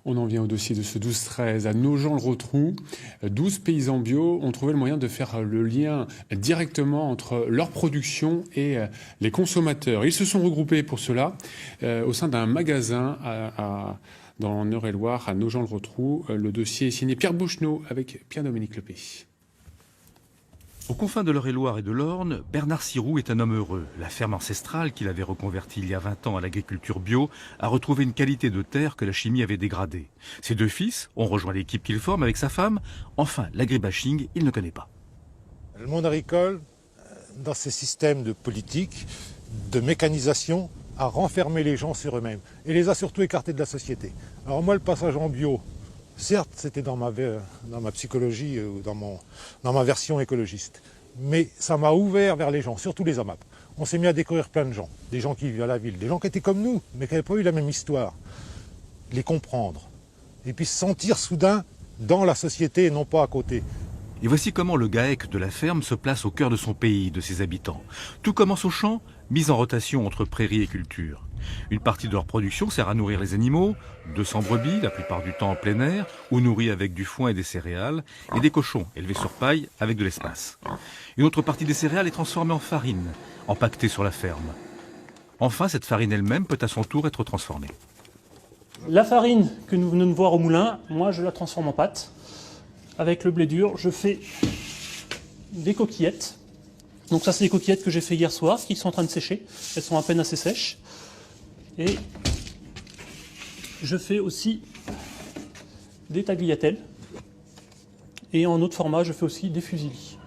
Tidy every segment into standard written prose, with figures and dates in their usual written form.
On en vient au dossier de ce 12-13. À Nogent-le-Rotrou, 12 paysans bio ont trouvé le moyen de faire le lien directement entre leur production et les consommateurs. Ils se sont regroupés pour cela au sein d'un magasin dans l'Eure-et-Loire, à Nogent-le-Rotrou. Le dossier est signé Pierre Boucheneau avec Pierre-Dominique Lepé. Aux confins de l'Eure-et-Loire et de l'Orne, Bernard Siroux est un homme heureux. La ferme ancestrale qu'il avait reconvertie il y a 20 ans à l'agriculture bio a retrouvé une qualité de terre que la chimie avait dégradée. Ses 2 fils ont rejoint l'équipe qu'il forme avec sa femme. Enfin, l'agribashing, il ne connaît pas. Le monde agricole, dans ces systèmes de politique, de mécanisation, a renfermé les gens sur eux-mêmes et les a surtout écartés de la société. Alors moi, le passage en bio, certes, c'était dans ma psychologie ou dans ma version écologiste. Mais ça m'a ouvert vers les gens, surtout les AMAP. On s'est mis à découvrir plein de gens. Des gens qui vivent à la ville, des gens qui étaient comme nous, mais qui n'avaient pas eu la même histoire. Les comprendre. Et puis se sentir soudain dans la société et non pas à côté. Et voici comment le GAEC de la ferme se place au cœur de son pays, de ses habitants. Tout commence au champ, mise en rotation entre prairies et culture. Une partie de leur production sert à nourrir les animaux, 200 brebis, la plupart du temps en plein air, ou nourries avec du foin et des céréales, et des cochons élevés sur paille avec de l'espace. Une autre partie des céréales est transformée en farine, empaquetée sur la ferme. Enfin, cette farine elle-même peut à son tour être transformée. La farine que nous venons de voir au moulin, moi je la transforme en pâte. Avec le blé dur, je fais des coquillettes. Donc ça, c'est des coquillettes que j'ai fait hier soir, qui sont en train de sécher. Elles sont à peine assez sèches. Et je fais aussi des tagliatelles. Et en autre format, je fais aussi des fusillis.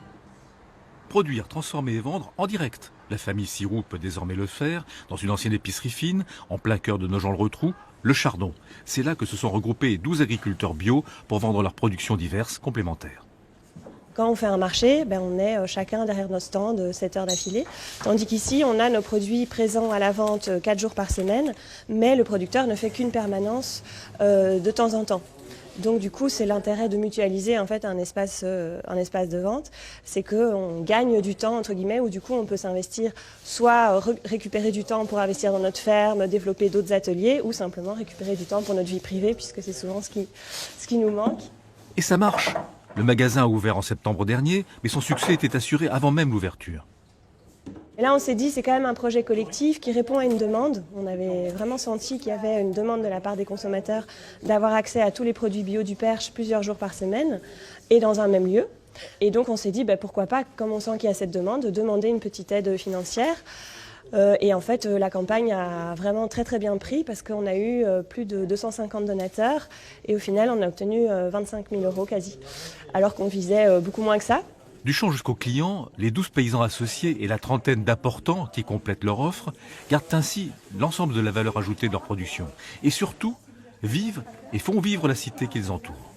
Produire, transformer et vendre en direct. La famille Siroux peut désormais le faire dans une ancienne épicerie fine, en plein cœur de Nogent-le-Rotrou, le Chardon. C'est là que se sont regroupés 12 agriculteurs bio pour vendre leurs productions diverses complémentaires. Quand on fait un marché, on est chacun derrière notre stand 7 heures d'affilée. Tandis qu'ici, on a nos produits présents à la vente 4 jours par semaine, mais le producteur ne fait qu'une permanence de temps en temps. Donc du coup, c'est l'intérêt de mutualiser en fait un espace de vente, c'est qu'on gagne du temps entre guillemets, où du coup on peut s'investir, soit récupérer du temps pour investir dans notre ferme, développer d'autres ateliers, ou simplement récupérer du temps pour notre vie privée, puisque c'est souvent ce qui nous manque. Et ça marche. Le magasin a ouvert en septembre dernier, mais son succès était assuré avant même l'ouverture. Et là, on s'est dit, c'est quand même un projet collectif qui répond à une demande. On avait vraiment senti qu'il y avait une demande de la part des consommateurs d'avoir accès à tous les produits bio du Perche plusieurs jours par semaine et dans un même lieu. Et donc, on s'est dit, pourquoi pas, comme on sent qu'il y a cette demande, demander une petite aide financière. Et en fait, la campagne a vraiment très très bien pris parce qu'on a eu plus de 250 donateurs et au final, on a obtenu 25 000 € quasi, alors qu'on visait beaucoup moins que ça. Du champ jusqu'au client, les 12 paysans associés et la trentaine d'apportants qui complètent leur offre gardent ainsi l'ensemble de la valeur ajoutée de leur production. Et surtout, vivent et font vivre la cité qu'ils entourent.